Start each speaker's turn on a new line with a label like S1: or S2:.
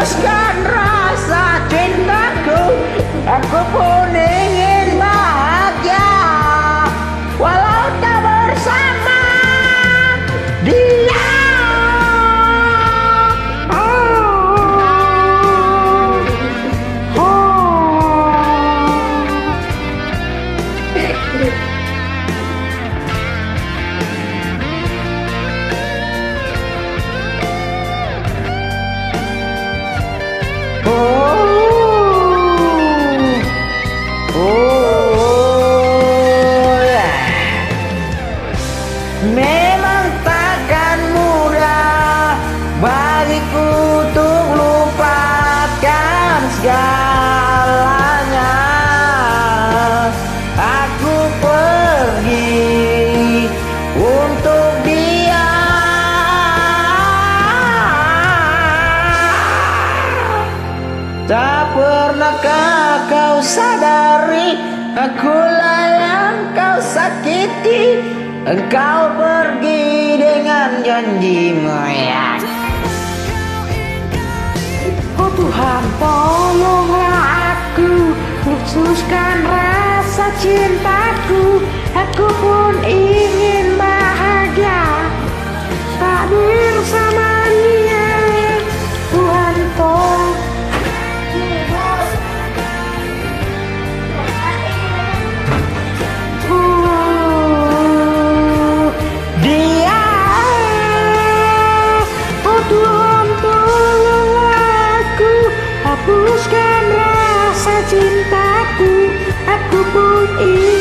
S1: hapuskan rasa cintaku. Aku pun ingin bahagia walau tak bersama dia. Memang takkan mudah bagiku untuk lupakan segalanya. Aku pergi untuk dia. Tak pernahkah kau sadari akulah yang kau sakiti. Engkau pergi dengan janjimu yang oh Tuhan, tolonglah aku luluhkan rasa cintaku. Aku pun ingin bahagia tak bersama dia. Tuhan, tolong hapuskan rasa cintaku. Aku pun ingin